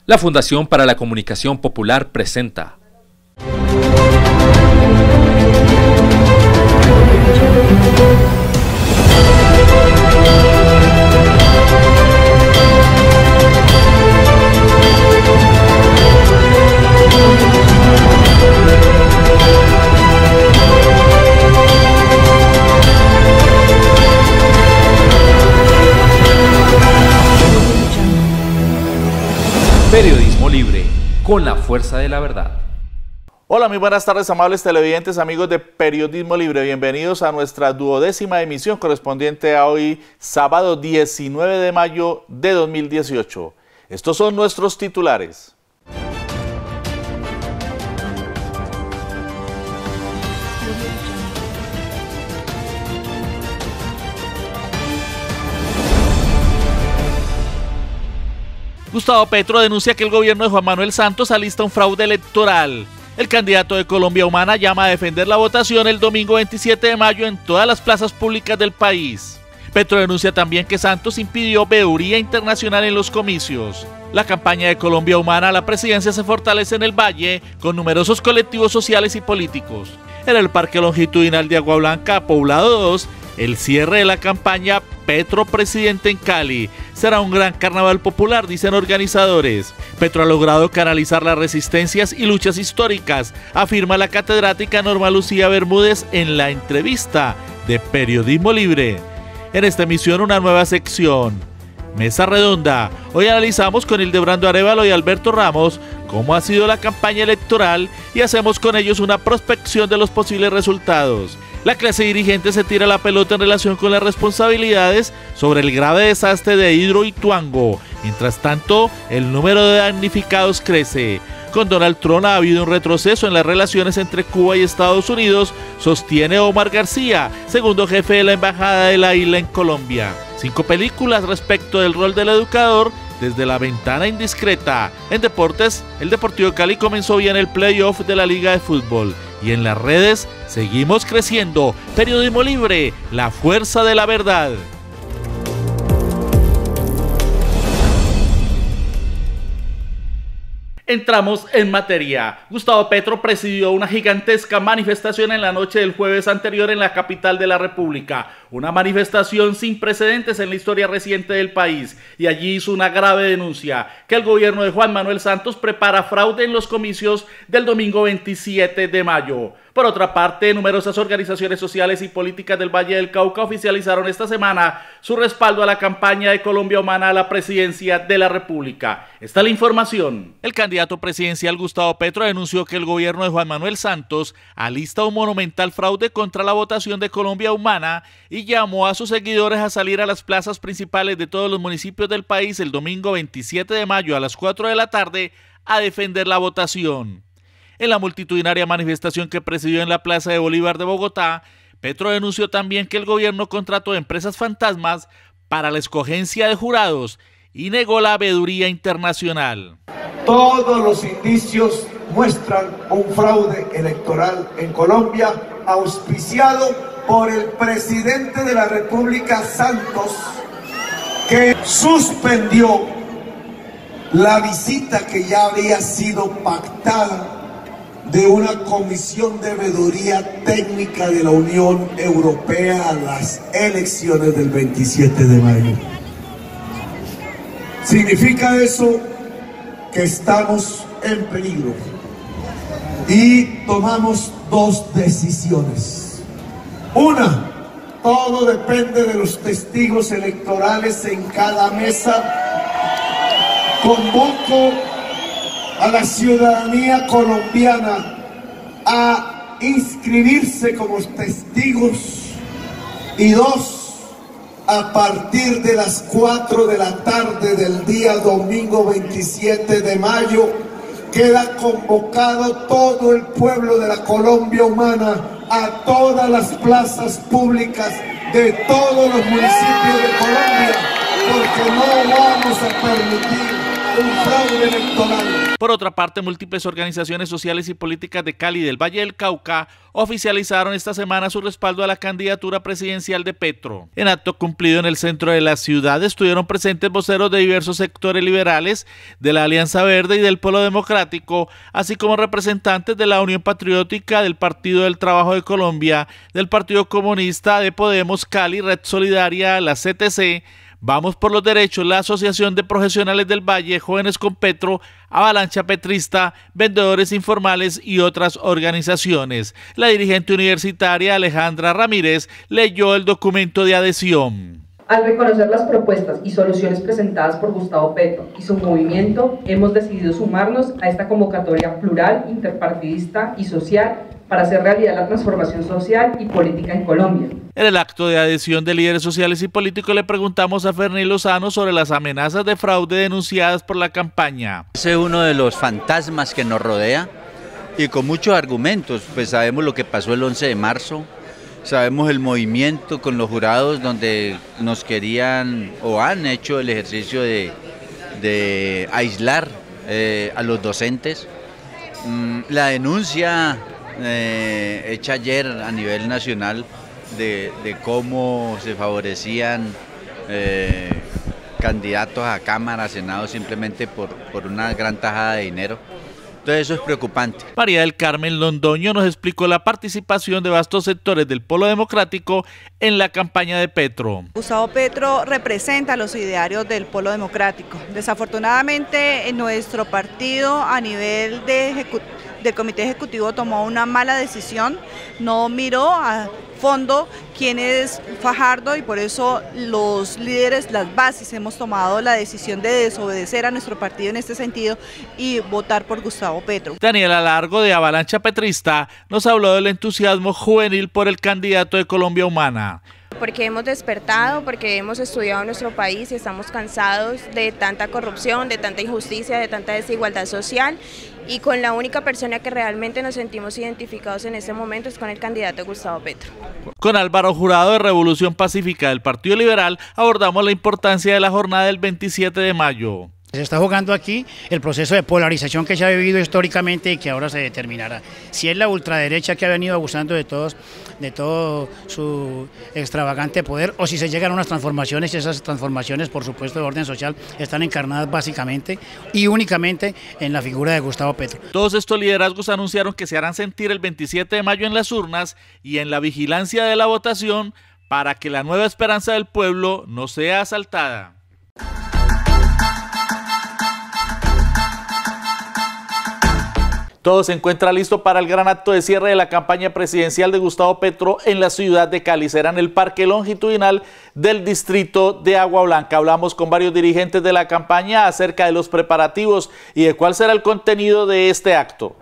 La Fundación para la Comunicación Popular presenta Periodismo Libre, con la fuerza de la verdad. Hola, muy buenas tardes, amables televidentes, amigos de Periodismo Libre. Bienvenidos a nuestra 12ª emisión correspondiente a hoy, sábado 19 de mayo de 2018. Estos son nuestros titulares. Gustavo Petro denuncia que el gobierno de Juan Manuel Santos alista un fraude electoral. El candidato de Colombia Humana llama a defender la votación el domingo 27 de mayo en todas las plazas públicas del país. Petro denuncia también que Santos impidió veeduría internacional en los comicios. La campaña de Colombia Humana a la presidencia se fortalece en el Valle con numerosos colectivos sociales y políticos. En el Parque Longitudinal de Agua Blanca, Poblado 2, el cierre de la campaña Petro Presidente en Cali será un gran carnaval popular, dicen organizadores. Petro ha logrado canalizar las resistencias y luchas históricas, afirma la catedrática Norma Lucía Bermúdez en la entrevista de Periodismo Libre. En esta emisión una nueva sección, Mesa Redonda. Hoy analizamos con Hildebrando Arévalo y Alberto Ramos cómo ha sido la campaña electoral y hacemos con ellos una prospección de los posibles resultados. La clase dirigente se tira la pelota en relación con las responsabilidades sobre el grave desastre de Hidroituango. Mientras tanto, el número de damnificados crece. Con Donald Trump ha habido un retroceso en las relaciones entre Cuba y Estados Unidos, sostiene Omar García, segundo jefe de la Embajada de la isla en Colombia. 5 películas respecto del rol del educador desde la ventana indiscreta. En deportes, el Deportivo Cali comenzó bien el playoff de la Liga de Fútbol. Y en las redes, seguimos creciendo. Periodismo Libre, la fuerza de la verdad. Entramos en materia. Gustavo Petro presidió una gigantesca manifestación en la noche del jueves anterior en la capital de la República. Una manifestación sin precedentes en la historia reciente del país. Y allí hizo una grave denuncia, que el gobierno de Juan Manuel Santos prepara fraude en los comicios del domingo 27 de mayo. Por otra parte, numerosas organizaciones sociales y políticas del Valle del Cauca oficializaron esta semana su respaldo a la campaña de Colombia Humana a la presidencia de la República. Esta es la información. El candidato presidencial Gustavo Petro denunció que el gobierno de Juan Manuel Santos alista un monumental fraude contra la votación de Colombia Humana y llamó a sus seguidores a salir a las plazas principales de todos los municipios del país el domingo 27 de mayo a las 4 de la tarde a defender la votación. En la multitudinaria manifestación que presidió en la Plaza de Bolívar de Bogotá, Petro denunció también que el gobierno contrató empresas fantasmas para la escogencia de jurados y negó la veeduría internacional. Todos los indicios muestran un fraude electoral en Colombia, auspiciado por el presidente de la República, Santos, que suspendió la visita que ya había sido pactada de una comisión de veeduría técnica de la Unión Europea a las elecciones del 27 de mayo. Significa eso que estamos en peligro y tomamos 2 decisiones. Una, todo depende de los testigos electorales en cada mesa. Convoco a la ciudadanía colombiana a inscribirse como testigos. Y 2, a partir de las 4 de la tarde del día domingo 27 de mayo, queda convocado todo el pueblo de la Colombia Humana a todas las plazas públicas de todos los municipios de Colombia, porque no vamos a permitir un fraude electoral. Por otra parte, múltiples organizaciones sociales y políticas de Cali y del Valle del Cauca oficializaron esta semana su respaldo a la candidatura presidencial de Petro. En acto cumplido en el centro de la ciudad estuvieron presentes voceros de diversos sectores liberales, de la Alianza Verde y del Polo Democrático, así como representantes de la Unión Patriótica, del Partido del Trabajo de Colombia, del Partido Comunista, de Podemos Cali, Red Solidaria, la CTC, Vamos por los Derechos, la Asociación de Profesionales del Valle, Jóvenes con Petro, Avalancha Petrista, Vendedores Informales y otras organizaciones. La dirigente universitaria Alejandra Ramírez leyó el documento de adhesión. Al reconocer las propuestas y soluciones presentadas por Gustavo Petro y su movimiento, hemos decidido sumarnos a esta convocatoria plural, interpartidista y social para hacer realidad la transformación social y política en Colombia. En el acto de adhesión de líderes sociales y políticos le preguntamos a Fernández Lozano sobre las amenazas de fraude denunciadas por la campaña. Ese es uno de los fantasmas que nos rodea y con muchos argumentos, pues sabemos lo que pasó el 11 de marzo, sabemos el movimiento con los jurados donde nos querían o han hecho el ejercicio de aislar a los docentes. La denuncia hecha ayer a nivel nacional de cómo se favorecían candidatos a Cámara, Senado simplemente por una gran tajada de dinero. Entonces eso es preocupante. María del Carmen Londoño nos explicó la participación de vastos sectores del Polo Democrático en la campaña de Petro. Gustavo Petro representa los idearios del Polo Democrático. Desafortunadamente en nuestro partido a nivel del Comité Ejecutivo tomó una mala decisión, no miró a fondo quién es Fajardo y por eso los líderes, las bases, hemos tomado la decisión de desobedecer a nuestro partido en este sentido y votar por Gustavo Petro. Daniela Largo de Avalancha Petrista nos habló del entusiasmo juvenil por el candidato de Colombia Humana. Porque hemos despertado, porque hemos estudiado nuestro país y estamos cansados de tanta corrupción, de tanta injusticia, de tanta desigualdad social y con la única persona que realmente nos sentimos identificados en este momento es con el candidato Gustavo Petro. Con Álvaro Jurado de Revolución Pacífica del Partido Liberal abordamos la importancia de la jornada del 27 de mayo. Se está jugando aquí el proceso de polarización que se ha vivido históricamente y que ahora se determinará. Si es la ultraderecha que ha venido abusando de todo su extravagante poder, o si se llegan a unas transformaciones, y esas transformaciones, por supuesto, de orden social, están encarnadas básicamente y únicamente en la figura de Gustavo Petro. Todos estos liderazgos anunciaron que se harán sentir el 27 de mayo en las urnas y en la vigilancia de la votación para que la nueva esperanza del pueblo no sea asaltada. Todo se encuentra listo para el gran acto de cierre de la campaña presidencial de Gustavo Petro en la ciudad de Cali. Será en el Parque Longitudinal del distrito de Agua Blanca. Hablamos con varios dirigentes de la campaña acerca de los preparativos y de cuál será el contenido de este acto.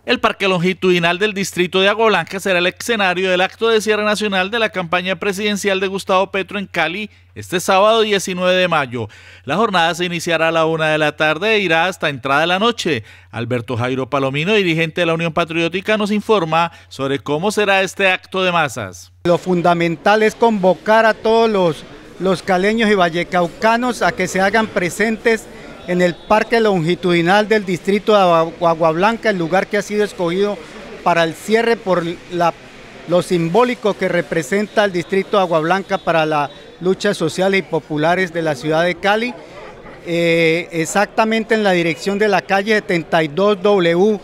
El Parque Longitudinal del distrito de Agua Blanca será el escenario del acto de cierre nacional de la campaña presidencial de Gustavo Petro en Cali este sábado 19 de mayo. La jornada se iniciará a la 1 de la tarde e irá hasta entrada de la noche. Alberto Jairo Palomino, dirigente de la Unión Patriótica, nos informa sobre cómo será este acto de masas. Lo fundamental es convocar a todos los caleños y vallecaucanos a que se hagan presentes en el Parque Longitudinal del distrito de Agua Blanca, el lugar que ha sido escogido para el cierre por lo simbólico que representa el distrito de Agua Blanca para las luchas sociales y populares de la ciudad de Cali, exactamente en la dirección de la calle 72W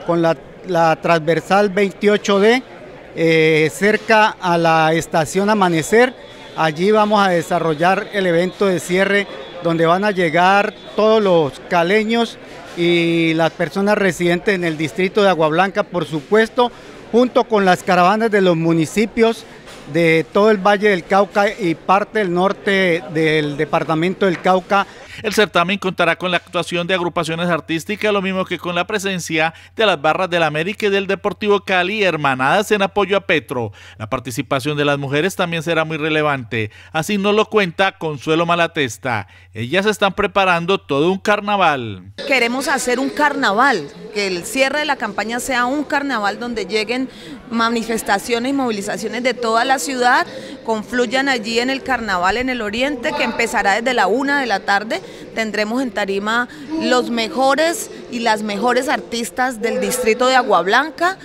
con la transversal 28D, cerca a la estación Amanecer. Allí vamos a desarrollar el evento de cierre donde van a llegar todos los caleños y las personas residentes en el distrito de Agua Blanca, por supuesto, junto con las caravanas de los municipios de todo el Valle del Cauca y parte del norte del departamento del Cauca. El certamen contará con la actuación de agrupaciones artísticas, lo mismo que con la presencia de las barras del América y del Deportivo Cali, hermanadas en apoyo a Petro. La participación de las mujeres también será muy relevante, así nos lo cuenta Consuelo Malatesta. Ellas están preparando todo un carnaval. Queremos hacer un carnaval que el cierre de la campaña sea un carnaval donde lleguen manifestaciones y movilizaciones de toda la ciudad, confluyan allí en el carnaval en el oriente, que empezará desde la 1 de la tarde. Tendremos en tarima los mejores y las mejores artistas del distrito de Agua Blanca,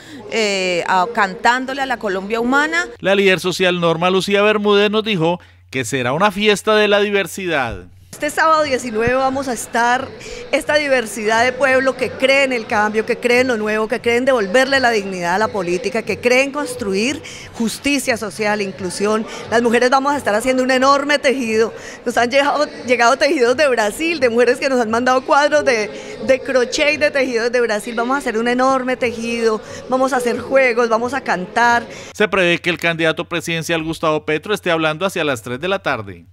cantándole a la Colombia humana. La líder social Norma Lucía Bermúdez nos dijo que será una fiesta de la diversidad. Este sábado 19 vamos a estar esta diversidad de pueblo que cree en el cambio, que cree en lo nuevo, que cree en devolverle la dignidad a la política, que cree en construir justicia social, inclusión. Las mujeres vamos a estar haciendo un enorme tejido. Nos han llegado tejidos de Brasil, de mujeres que nos han mandado cuadros de crochet y de tejidos de Brasil. Vamos a hacer un enorme tejido, vamos a hacer juegos, vamos a cantar. Se prevé que el candidato presidencial Gustavo Petro esté hablando hacia las 3 de la tarde.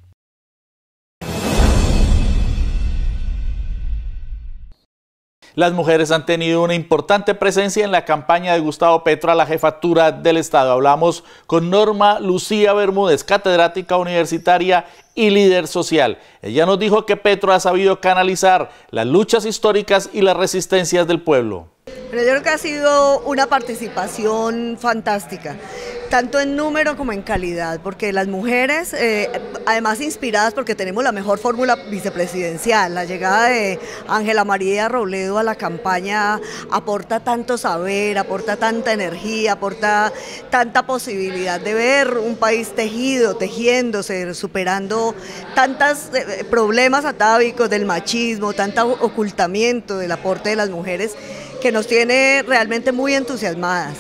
Las mujeres han tenido una importante presencia en la campaña de Gustavo Petro a la jefatura del Estado. Hablamos con Norma Lucía Bermúdez, catedrática universitaria y líder social. Ella nos dijo que Petro ha sabido canalizar las luchas históricas y las resistencias del pueblo. Pero yo creo que ha sido una participación fantástica, tanto en número como en calidad, porque las mujeres, además inspiradas porque tenemos la mejor fórmula vicepresidencial, la llegada de Ángela María Robledo a la campaña aporta tanto saber, aporta tanta energía, aporta tanta posibilidad de ver un país tejido, tejiéndose, superando tantos problemas atávicos del machismo, tanto ocultamiento del aporte de las mujeres, que nos tiene realmente muy entusiasmadas.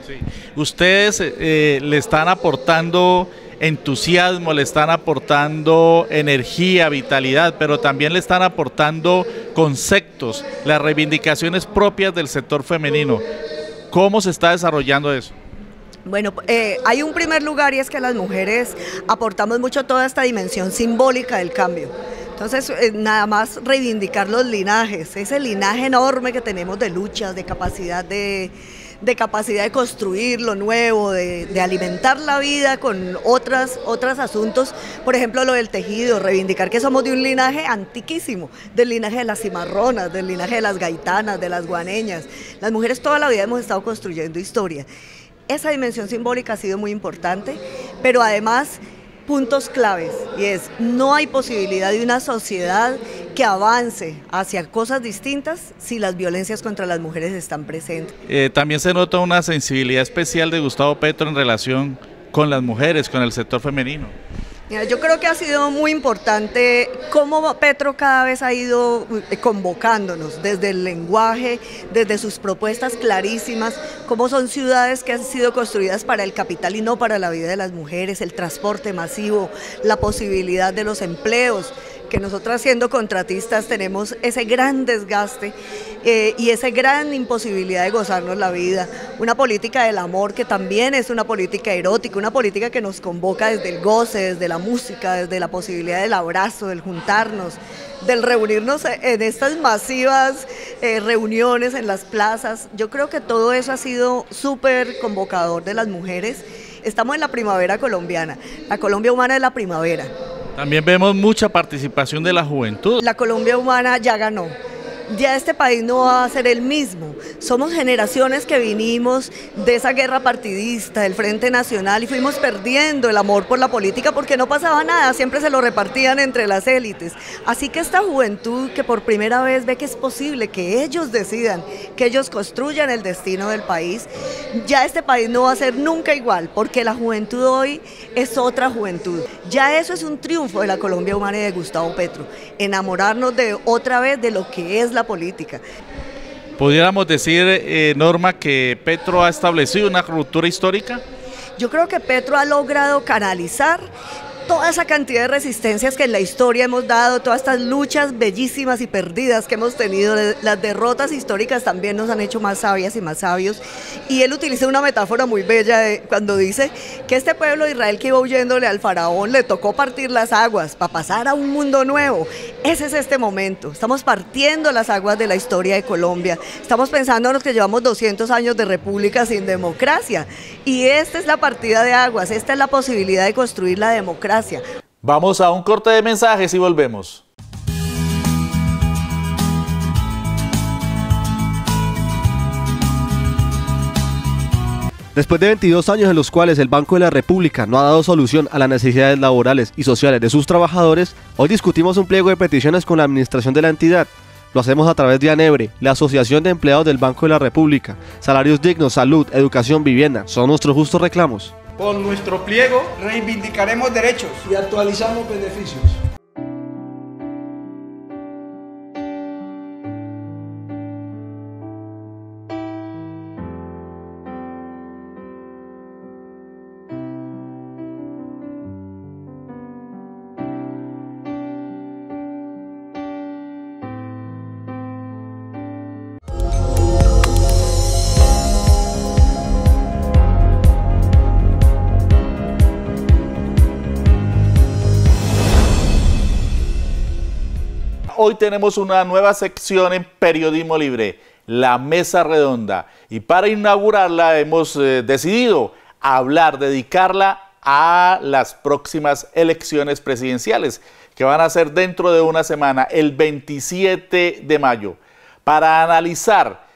Sí. Ustedes le están aportando entusiasmo, le están aportando energía, vitalidad, pero también le están aportando conceptos, las reivindicaciones propias del sector femenino. ¿Cómo se está desarrollando eso? Bueno, hay un primer lugar y es que las mujeres aportamos mucho toda esta dimensión simbólica del cambio. Entonces, nada más reivindicar los linajes, ese linaje enorme que tenemos de luchas, de capacidad de construir lo nuevo, de alimentar la vida con otros asuntos, por ejemplo lo del tejido, reivindicar que somos de un linaje antiquísimo, del linaje de las cimarronas, del linaje de las gaitanas, de las guaneñas. Las mujeres toda la vida hemos estado construyendo historia. Esa dimensión simbólica ha sido muy importante, pero además puntos claves, y es, no hay posibilidad de una sociedad que avance hacia cosas distintas si las violencias contra las mujeres están presentes. También se nota una sensibilidad especial de Gustavo Petro en relación con las mujeres, con el sector femenino. Mira, yo creo que ha sido muy importante cómo Petro cada vez ha ido convocándonos desde el lenguaje, desde sus propuestas clarísimas, cómo son ciudades que han sido construidas para el capital y no para la vida de las mujeres, el transporte masivo, la posibilidad de los empleos, que nosotras siendo contratistas tenemos ese gran desgaste y esa gran imposibilidad de gozarnos la vida, una política del amor que también es una política erótica, una política que nos convoca desde el goce, desde la música, desde la posibilidad del abrazo, del juntarnos, del reunirnos en estas masivas reuniones en las plazas. Yo creo que todo eso ha sido súper convocador de las mujeres. Estamos en la primavera colombiana, la Colombia humana es la primavera. También vemos mucha participación de la juventud. La Colombia humana ya ganó. Ya este país no va a ser el mismo. Somos generaciones que vinimos de esa guerra partidista, del Frente Nacional, y fuimos perdiendo el amor por la política porque no pasaba nada, siempre se lo repartían entre las élites. Así que esta juventud que por primera vez ve que es posible que ellos decidan, que ellos construyan el destino del país, ya este país no va a ser nunca igual, porque la juventud hoy es otra juventud. Ya eso es un triunfo de la Colombia humana y de Gustavo Petro, enamorarnos de otra vez de lo que es la política. ¿Pudiéramos decir, Norma, que Petro ha establecido una ruptura histórica? Yo creo que Petro ha logrado canalizar toda esa cantidad de resistencias que en la historia hemos dado, todas estas luchas bellísimas y perdidas que hemos tenido, las derrotas históricas también nos han hecho más sabias y más sabios, y él utiliza una metáfora muy bella cuando dice que este pueblo de Israel que iba huyéndole al faraón le tocó partir las aguas para pasar a un mundo nuevo. Ese es este momento, estamos partiendo las aguas de la historia de Colombia, estamos pensándonos que llevamos 200 años de república sin democracia, y esta es la partida de aguas, esta es la posibilidad de construir la democracia. Vamos a un corte de mensajes y volvemos. Después de 22 años en los cuales el Banco de la República no ha dado solución a las necesidades laborales y sociales de sus trabajadores, hoy discutimos un pliego de peticiones con la administración de la entidad. Lo hacemos a través de ANEBRE, la Asociación de Empleados del Banco de la República. Salarios dignos, salud, educación, vivienda, son nuestros justos reclamos. Con nuestro pliego reivindicaremos derechos y actualizamos beneficios. Hoy tenemos una nueva sección en Periodismo Libre, la Mesa Redonda. Y para inaugurarla hemos decidido dedicarla a las próximas elecciones presidenciales, que van a ser dentro de una semana, el 27 de mayo, para analizar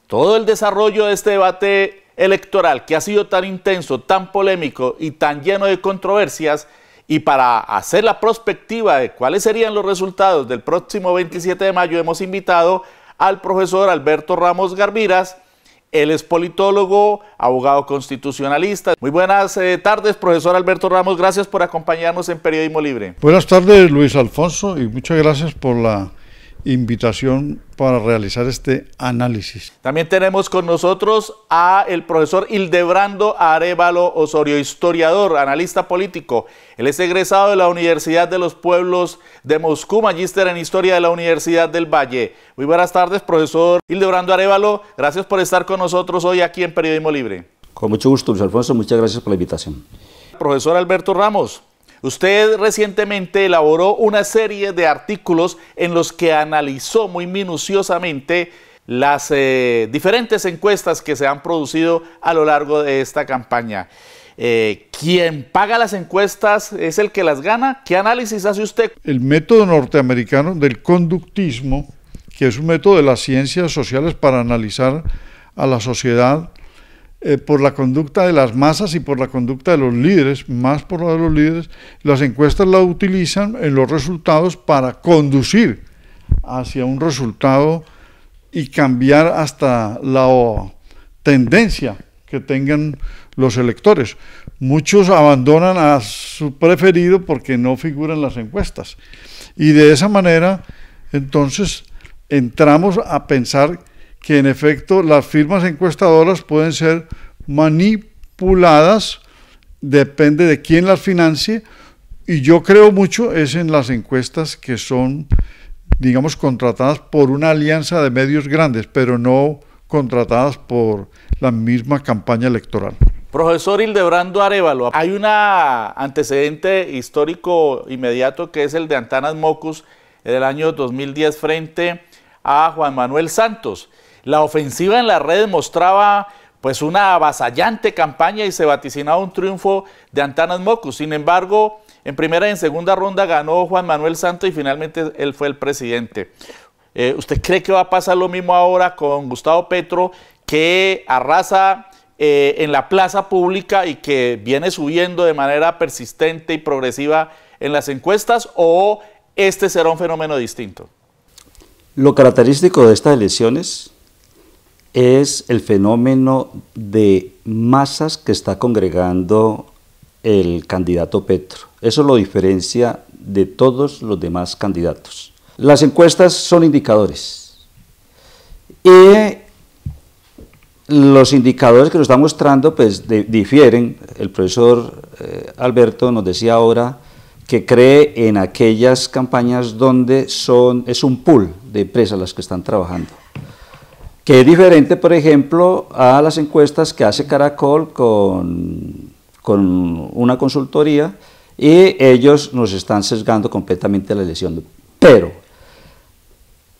todo el desarrollo de este debate electoral que ha sido tan intenso, tan polémico y tan lleno de controversias. Y para hacer la prospectiva de cuáles serían los resultados del próximo 27 de mayo, hemos invitado al profesor Alberto Ramos Garviras. Él es politólogo, abogado constitucionalista. Muy buenas tardes, profesor Alberto Ramos. Gracias por acompañarnos en Periodismo Libre. Buenas tardes, Luis Alfonso, y muchas gracias por la invitación para realizar este análisis. También tenemos con nosotros a el profesor Hildebrando Arévalo Osorio, historiador, analista político. Él es egresado de la Universidad de los Pueblos de Moscú, magíster en Historia de la Universidad del Valle. Muy buenas tardes, profesor Hildebrando Arévalo. Gracias por estar con nosotros hoy aquí en Periodismo Libre. Con mucho gusto, Luis Alfonso. Muchas gracias por la invitación. Profesor Alberto Ramos, usted recientemente elaboró una serie de artículos en los que analizó muy minuciosamente las diferentes encuestas que se han producido a lo largo de esta campaña. ¿Quién paga las encuestas es el que las gana? ¿Qué análisis hace usted? El método norteamericano del conductismo, que es un método de las ciencias sociales para analizar a la sociedad, por la conducta de las masas y por la conducta de los líderes, más por la de los líderes, las encuestas la utilizan en los resultados para conducir hacia un resultado y cambiar hasta la tendencia que tengan los electores. Muchos abandonan a su preferido porque no figuran las encuestas. Y de esa manera, entonces, entramos a pensar que en efecto las firmas encuestadoras pueden ser manipuladas, depende de quién las financie, y yo creo mucho es en las encuestas que son, digamos, contratadas por una alianza de medios grandes, pero no contratadas por la misma campaña electoral. Profesor Hildebrando Arévalo, hay un antecedente histórico inmediato que es el de Antanas Mockus del año 2010 frente a Juan Manuel Santos. La ofensiva en las redes mostraba pues una avasallante campaña y se vaticinaba un triunfo de Antanas Mockus. Sin embargo, en primera y en segunda ronda ganó Juan Manuel Santos y finalmente él fue el presidente. ¿Usted cree que va a pasar lo mismo ahora con Gustavo Petro, que arrasa en la plaza pública y que viene subiendo de manera persistente y progresiva en las encuestas, o este será un fenómeno distinto? Lo característico de estas elecciones es el fenómeno de masas que está congregando el candidato Petro. Eso lo diferencia de todos los demás candidatos. Las encuestas son indicadores y los indicadores que nos están mostrando pues difieren. El profesor Alberto nos decía ahora que cree en aquellas campañas donde es un pool de empresas las que están trabajando, que es diferente, por ejemplo, a las encuestas que hace Caracol con una consultoría, y ellos nos están sesgando completamente la elección. Pero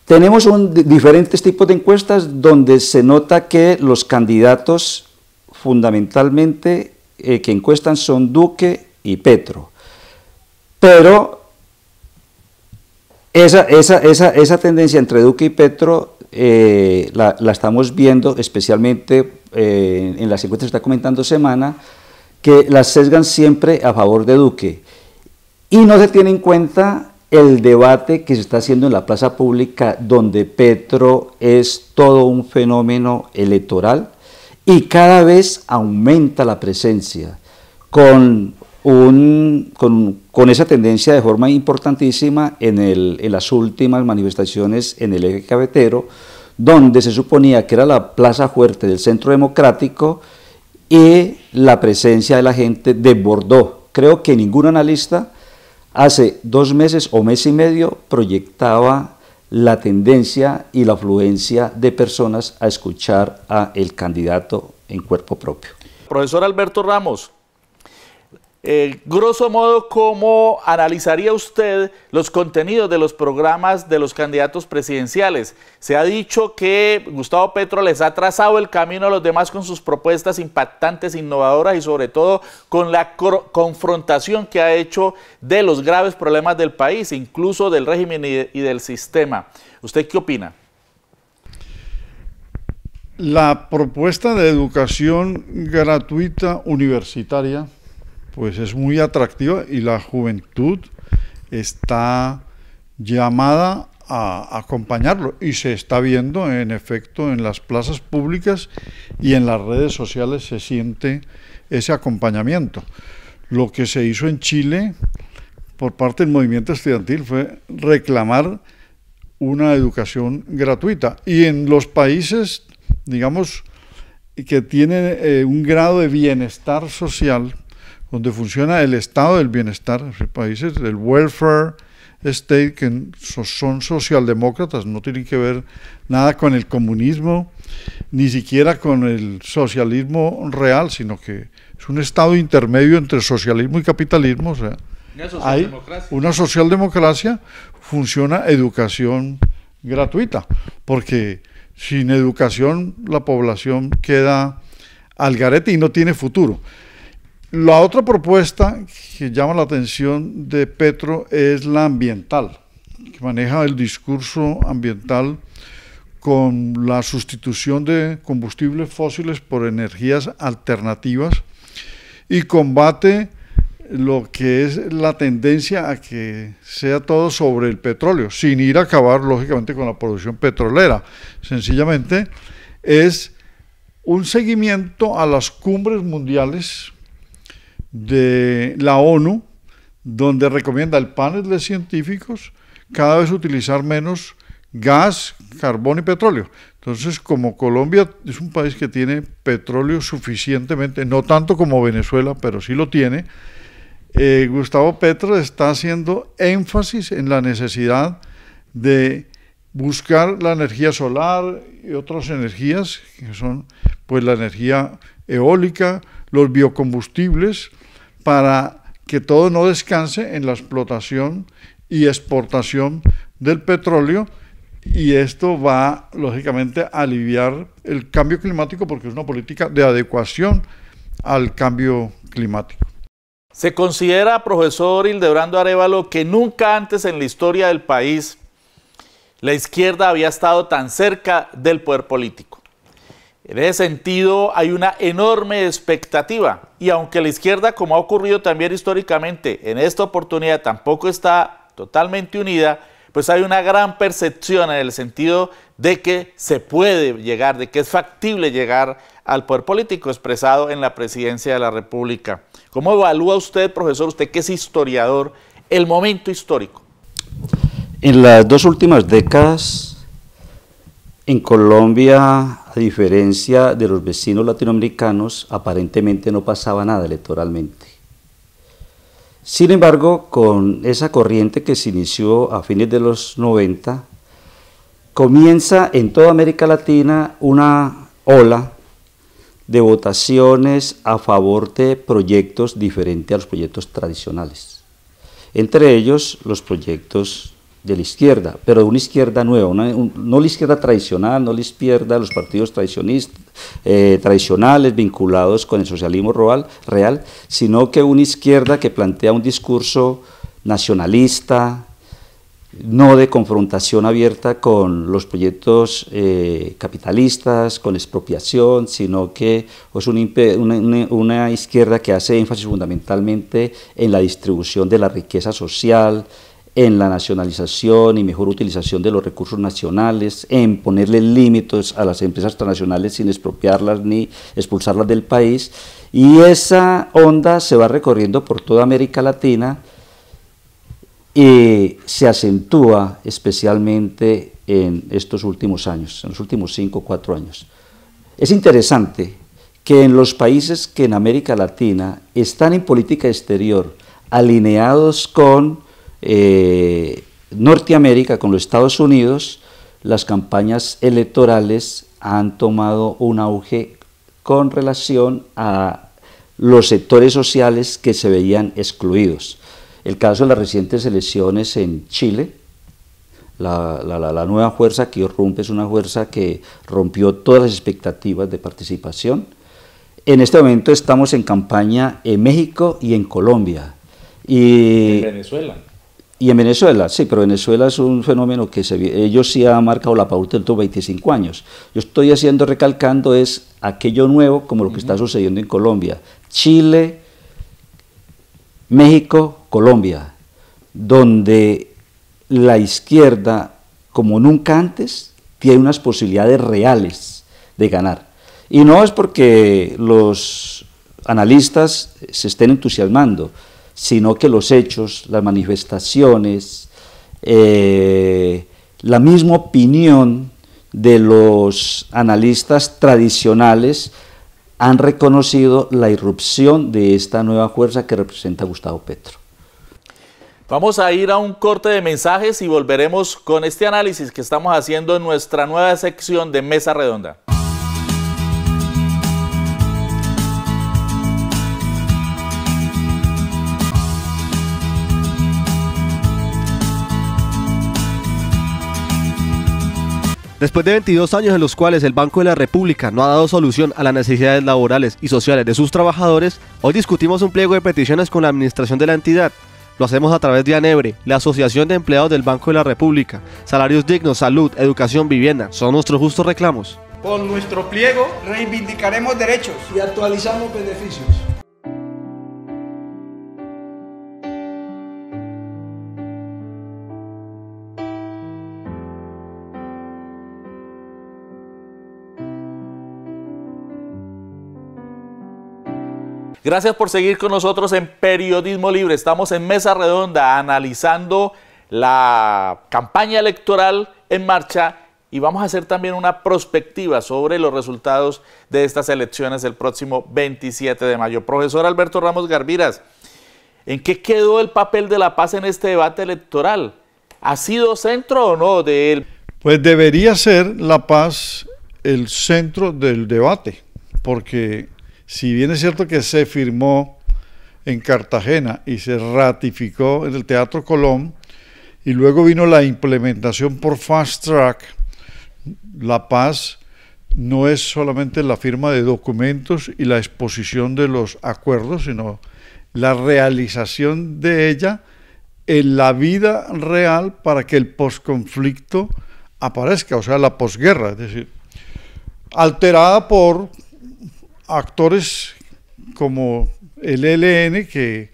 tenemos diferentes tipos de encuestas donde se nota que los candidatos fundamentalmente que encuestan son Duque y Petro. Pero esa tendencia entre Duque y Petro la estamos viendo, especialmente en las encuestas que está comentando Semana, que las sesgan siempre a favor de Duque, y no se tiene en cuenta el debate que se está haciendo en la plaza pública, donde Petro es todo un fenómeno electoral y cada vez aumenta la presencia, con esa tendencia de forma importantísima en las últimas manifestaciones en el eje cafetero, donde se suponía que era la plaza fuerte del Centro Democrático, y la presencia de la gente desbordó. Creo que ningún analista hace 2 meses o mes y medio proyectaba la tendencia y la afluencia de personas a escuchar al candidato en cuerpo propio. Profesor Alberto Ramos, grosso modo, ¿cómo analizaría usted los contenidos de los programas de los candidatos presidenciales? Se ha dicho que Gustavo Petro les ha trazado el camino a los demás con sus propuestas impactantes, innovadoras y sobre todo con la confrontación que ha hecho de los graves problemas del país, incluso del régimen y del sistema. ¿Usted qué opina? La propuesta de educación gratuita universitaria pues es muy atractiva y la juventud está llamada a acompañarlo, y se está viendo en efecto en las plazas públicas y en las redes sociales se siente ese acompañamiento. Lo que se hizo en Chile por parte del movimiento estudiantil fue reclamar una educación gratuita, y en los países, digamos, que tienen un grado de bienestar social, donde funciona el estado del bienestar, países del welfare state, que son socialdemócratas, no tienen que ver nada con el comunismo, ni siquiera con el socialismo real, sino que es un estado intermedio entre socialismo y capitalismo. O sea, hay una socialdemocracia, funciona educación gratuita, porque sin educación la población queda al garete y no tiene futuro. La otra propuesta que llama la atención de Petro es la ambiental, que maneja el discurso ambiental con la sustitución de combustibles fósiles por energías alternativas, y combate lo que es la tendencia a que sea todo sobre el petróleo, sin ir a acabar lógicamente con la producción petrolera. Sencillamente es un seguimiento a las cumbres mundiales de la ONU, donde recomienda el panel de científicos cada vez utilizar menos gas, carbón y petróleo. Entonces, como Colombia es un país que tiene petróleo suficientemente, no tanto como Venezuela, pero sí lo tiene, Gustavo Petro está haciendo énfasis en la necesidad de buscar la energía solar y otras energías, que son pues la energía eólica, los biocombustibles, para que todo no descanse en la explotación y exportación del petróleo, y esto va lógicamente a aliviar el cambio climático, porque es una política de adecuación al cambio climático. Se considera, profesor Hildebrando Arévalo, que nunca antes en la historia del país la izquierda había estado tan cerca del poder político. En ese sentido hay una enorme expectativa, y aunque la izquierda, como ha ocurrido también históricamente, en esta oportunidad tampoco está totalmente unida, pues hay una gran percepción en el sentido de que se puede llegar, de que es factible llegar al poder político expresado en la presidencia de la República. ¿Cómo evalúa usted, profesor, usted que es historiador, el momento histórico? En las 2 últimas décadas, en Colombia, a diferencia de los vecinos latinoamericanos, aparentemente no pasaba nada electoralmente. Sin embargo, con esa corriente que se inició a fines de los 90, comienza en toda América Latina una ola de votaciones a favor de proyectos diferentes a los proyectos tradicionales. Entre ellos, los proyectos de la izquierda, pero de una izquierda nueva, no la izquierda tradicional, no la izquierda de los partidos tradicionales vinculados con el socialismo real, sino que una izquierda que plantea un discurso nacionalista, no de confrontación abierta con los proyectos capitalistas, con expropiación, sino que es una izquierda que hace énfasis fundamentalmente en la distribución de la riqueza social, en la nacionalización y mejor utilización de los recursos nacionales, en ponerle límites a las empresas transnacionales sin expropiarlas ni expulsarlas del país, y esa onda se va recorriendo por toda América Latina y se acentúa especialmente en estos últimos años, en los últimos 5 o 4 años. Es interesante que en los países que en América Latina están en política exterior alineados con Norteamérica, con los Estados Unidos, las campañas electorales han tomado un auge con relación a los sectores sociales que se veían excluidos. El caso de las recientes elecciones en Chile, la nueva fuerza que irrumpe es una fuerza que rompió todas las expectativas de participación. En este momento estamos en campaña en México y en Colombia. Y en Venezuela. Y en Venezuela, sí, pero Venezuela es un fenómeno que ellos sí han marcado la pauta en estos 25 años. Yo estoy recalcando es aquello nuevo como lo que está sucediendo en Colombia. Chile, México, Colombia, donde la izquierda, como nunca antes, tiene unas posibilidades reales de ganar. Y no es porque los analistas se estén entusiasmando, sino que los hechos, las manifestaciones, la misma opinión de los analistas tradicionales han reconocido la irrupción de esta nueva fuerza que representa a Gustavo Petro. Vamos a ir a un corte de mensajes y volveremos con este análisis que estamos haciendo en nuestra nueva sección de Mesa Redonda. Después de 22 años en los cuales el Banco de la República no ha dado solución a las necesidades laborales y sociales de sus trabajadores, hoy discutimos un pliego de peticiones con la administración de la entidad. Lo hacemos a través de ANEBRE, la Asociación de Empleados del Banco de la República. Salarios dignos, salud, educación, vivienda, son nuestros justos reclamos. Con nuestro pliego reivindicaremos derechos y actualizamos beneficios. Gracias por seguir con nosotros en Periodismo Libre. Estamos en Mesa Redonda analizando la campaña electoral en marcha y vamos a hacer también una prospectiva sobre los resultados de estas elecciones el próximo 27 de mayo. Profesor Alberto Ramos Garviras, ¿en qué quedó el papel de la paz en este debate electoral? ¿Ha sido centro o no de él? Pues debería ser la paz el centro del debate, porque si bien es cierto que se firmó en Cartagena y se ratificó en el Teatro Colón, y luego vino la implementación por fast track, la paz no es solamente la firma de documentos y la exposición de los acuerdos, sino la realización de ella en la vida real para que el posconflicto aparezca, o sea, la posguerra, es decir, alterada por actores como el ELN, que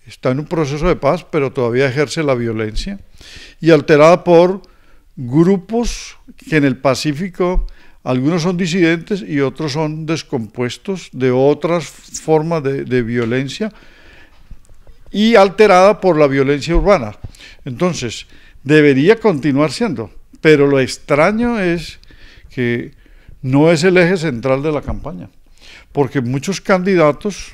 está en un proceso de paz, pero todavía ejerce la violencia, y alterada por grupos que en el Pacífico, algunos son disidentes y otros son descompuestos de otras formas de violencia, y alterada por la violencia urbana. Entonces, debería continuar siendo, pero lo extraño es que no es el eje central de la campaña, porque muchos candidatos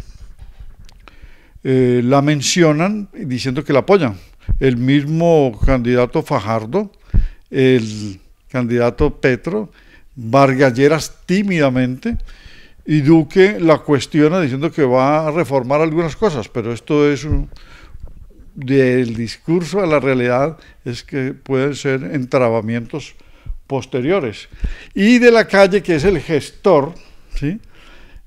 la mencionan diciendo que la apoyan. El mismo candidato Fajardo, el candidato Petro, Vargas Lleras tímidamente, y Duque la cuestiona diciendo que va a reformar algunas cosas, pero esto es del discurso a la realidad, es que pueden ser entrabamientos posteriores. Y de la Calle, que es el gestor, ¿sí?,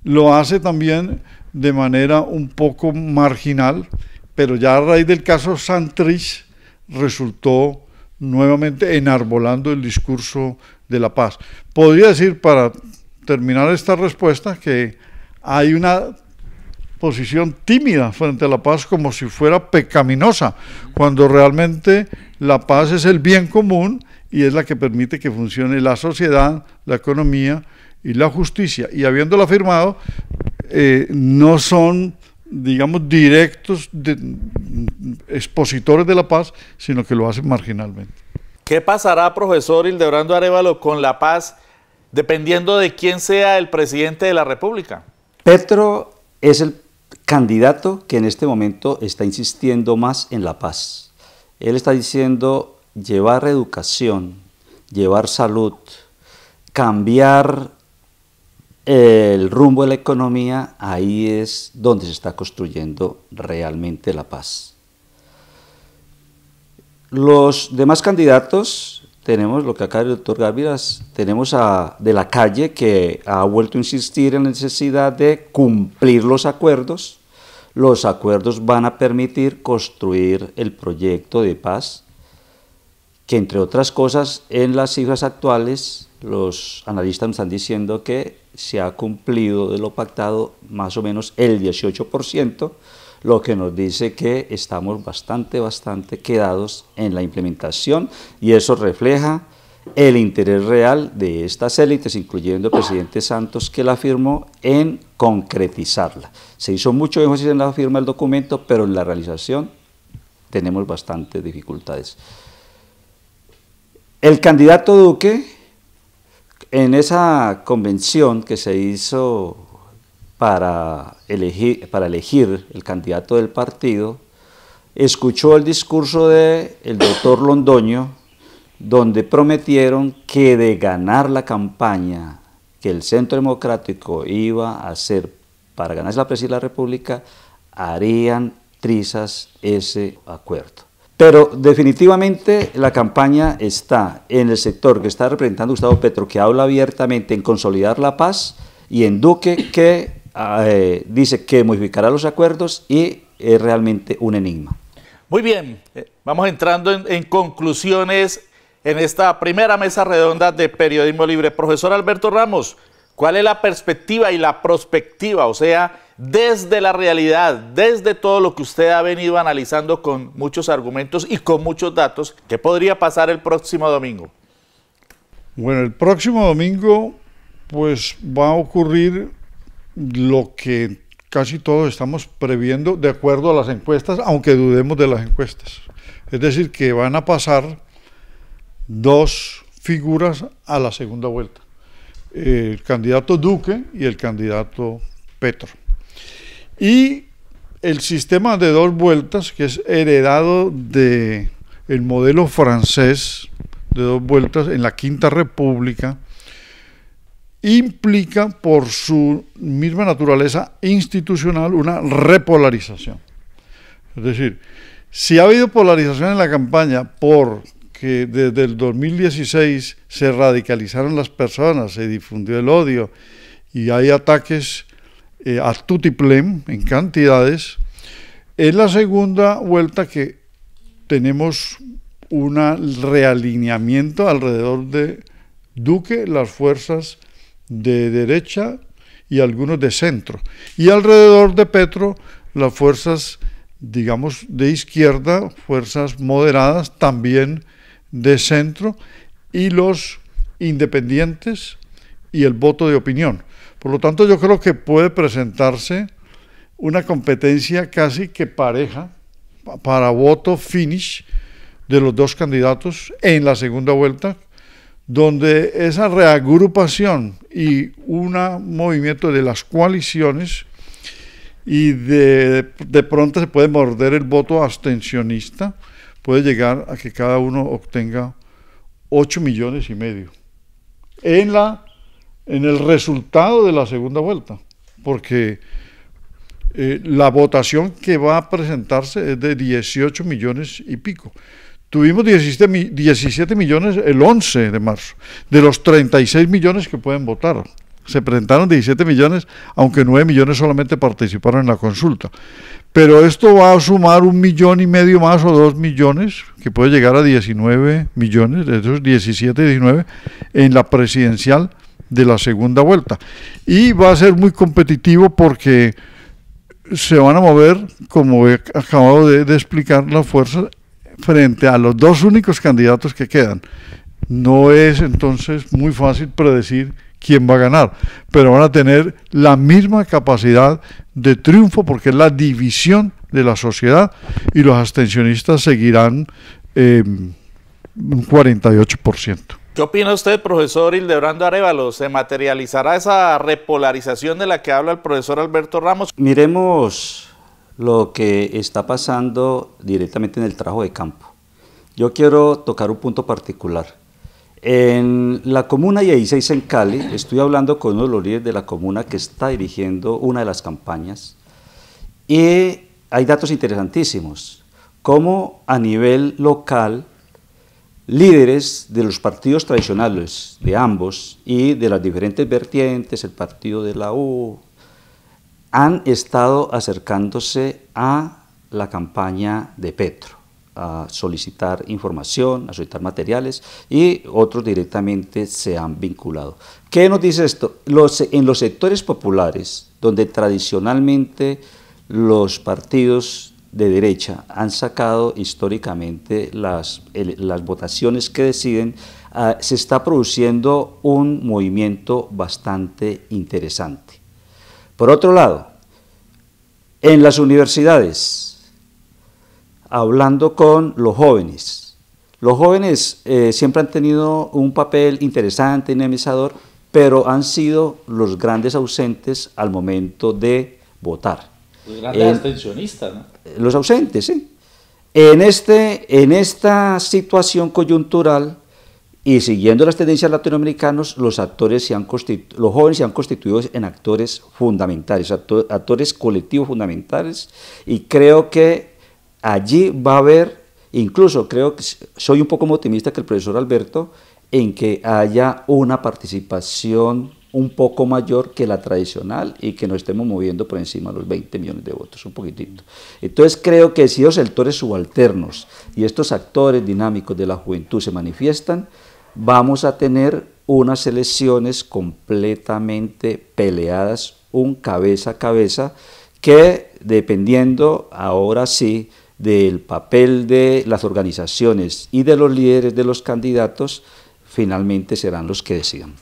lo hace también de manera un poco marginal, pero ya a raíz del caso Santrich resultó nuevamente enarbolando el discurso de la paz. Podría decir, para terminar esta respuesta, que hay una posición tímida frente a la paz, como si fuera pecaminosa, cuando realmente la paz es el bien común y es la que permite que funcione la sociedad, la economía y la justicia. Y habiéndola firmado, no son, digamos, directos expositores de la paz, sino que lo hacen marginalmente. ¿Qué pasará, profesor Hildebrando Arévalo, con la paz dependiendo de quién sea el presidente de la República? Petro es el candidato que en este momento está insistiendo más en la paz. Él está diciendo llevar educación, llevar salud, cambiar el rumbo de la economía, ahí es donde se está construyendo realmente la paz. Los demás candidatos, tenemos lo que acaba el doctor Gárvidas, tenemos a De la Calle, que ha vuelto a insistir en la necesidad de cumplir los acuerdos. Los acuerdos van a permitir construir el proyecto de paz, que entre otras cosas, en las cifras actuales, los analistas están diciendo que se ha cumplido de lo pactado más o menos el 18%, lo que nos dice que estamos bastante quedados en la implementación, y eso refleja el interés real de estas élites, incluyendo el presidente Santos, que la firmó, en concretizarla. Se hizo mucho énfasis en la firma del documento, pero en la realización tenemos bastantes dificultades. El candidato Duque, en esa convención que se hizo para elegir el candidato del partido, escuchó el discurso del doctor Londoño, donde prometieron que de ganar la campaña que el Centro Democrático iba a hacer para ganarse la presidencia de la República, harían trizas ese acuerdo. Pero definitivamente la campaña está en el sector que está representando Gustavo Petro, que habla abiertamente en consolidar la paz, y en Duque, que dice que modificará los acuerdos, y es realmente un enigma. Muy bien, vamos entrando en conclusiones en esta primera mesa redonda de Periodismo Libre. Profesor Alberto Ramos, ¿cuál es la perspectiva y la prospectiva? O sea, desde la realidad, desde todo lo que usted ha venido analizando con muchos argumentos y con muchos datos, ¿qué podría pasar el próximo domingo? Bueno, el próximo domingo pues va a ocurrir lo que casi todos estamos previendo de acuerdo a las encuestas, aunque dudemos de las encuestas. Es decir, que van a pasar dos figuras a la segunda vuelta, el candidato Duque y el candidato Petro. Y el sistema de dos vueltas, que es heredado del modelo francés de dos vueltas en la Quinta República, implica por su misma naturaleza institucional una repolarización. Es decir, si ha habido polarización en la campaña porque desde el 2016 se radicalizaron las personas, se difundió el odio y hay ataques a tutiplén en cantidades, es la segunda vuelta que tenemos un realineamiento alrededor de Duque, las fuerzas de derecha y algunos de centro, y alrededor de Petro las fuerzas, digamos, de izquierda, fuerzas moderadas, también de centro, y los independientes y el voto de opinión. Por lo tanto, yo creo que puede presentarse una competencia casi que pareja para voto finish de los dos candidatos en la segunda vuelta, donde esa reagrupación y un movimiento de las coaliciones, y de pronto se puede morder el voto abstencionista, puede llegar a que cada uno obtenga 8,5 millones en el resultado de la segunda vuelta, porque la votación que va a presentarse es de 18 millones y pico. Tuvimos 17 millones el 11 de marzo, de los 36 millones que pueden votar. se presentaron 17 millones, aunque 9 millones solamente participaron en la consulta. Pero esto va a sumar 1,5 millones más o 2 millones, que puede llegar a 19 millones, de esos 17, 19, en la presidencial de la segunda vuelta. Y va a ser muy competitivo porque se van a mover, como he acabado de explicar, las fuerzas frente a los dos únicos candidatos que quedan. No es entonces muy fácil predecir quién va a ganar, pero van a tener la misma capacidad de triunfo porque es la división de la sociedad y los abstencionistas seguirán un 48%. ¿Qué opina usted, profesor Hildebrando Arévalo? ¿Se materializará esa repolarización de la que habla el profesor Alberto Ramos? Miremos lo que está pasando directamente en el trabajo de campo. Yo quiero tocar un punto particular. En la comuna 16 en Cali, estoy hablando con uno de los líderes de la comuna que está dirigiendo una de las campañas y hay datos interesantísimos, como a nivel local, líderes de los partidos tradicionales de ambos y de las diferentes vertientes, el partido de la U, han estado acercándose a la campaña de Petro, a solicitar información, a solicitar materiales y otros directamente se han vinculado. ¿Qué nos dice esto? En los sectores populares, donde tradicionalmente los partidos de derecha han sacado históricamente las votaciones que deciden, se está produciendo un movimiento bastante interesante. Por otro lado, en las universidades, hablando con los jóvenes siempre han tenido un papel interesante, dinamizador, pero han sido los grandes ausentes al momento de votar. Los grandes abstencionistas, ¿no? Los ausentes, sí. En esta situación coyuntural y siguiendo las tendencias latinoamericanas, los jóvenes se han constituido en actores fundamentales, actores colectivos fundamentales, y creo que allí va a haber, incluso creo que soy un poco más optimista que el profesor Alberto, en que haya una participación un poco mayor que la tradicional y que nos estemos moviendo por encima de los 20 millones de votos, un poquitito. Entonces creo que si los sectores subalternos y estos actores dinámicos de la juventud se manifiestan, vamos a tener unas elecciones completamente peleadas, un cabeza a cabeza, que dependiendo ahora sí del papel de las organizaciones y de los líderes de los candidatos, finalmente serán los que decidan.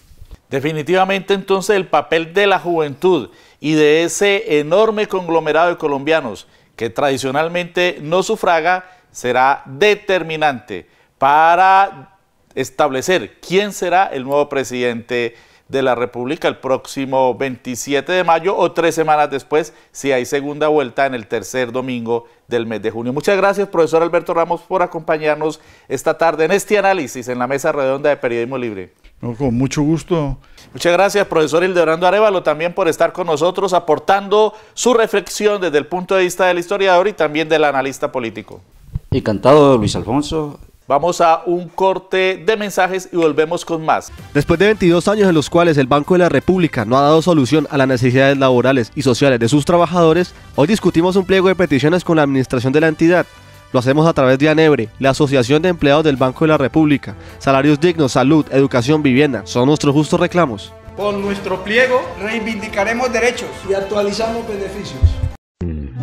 Definitivamente entonces el papel de la juventud y de ese enorme conglomerado de colombianos que tradicionalmente no sufraga será determinante para establecer quién será el nuevo presidente de la República el próximo 27 de mayo o 3 semanas después, si hay segunda vuelta en el tercer domingo del mes de junio. Muchas gracias, profesor Alberto Ramos, por acompañarnos esta tarde en este análisis en la mesa redonda de Periodismo Libre. No, con mucho gusto. Muchas gracias, profesor Hildebrando Arévalo, también por estar con nosotros, aportando su reflexión desde el punto de vista del historiador y también del analista político. Encantado, Luis Alfonso. Vamos a un corte de mensajes y volvemos con más. Después de 22 años en los cuales el Banco de la República no ha dado solución a las necesidades laborales y sociales de sus trabajadores, hoy discutimos un pliego de peticiones con la administración de la entidad. Lo hacemos a través de ANEBRE, la Asociación de Empleados del Banco de la República. Salarios dignos, salud, educación, vivienda, son nuestros justos reclamos. Con nuestro pliego reivindicaremos derechos y actualizamos beneficios.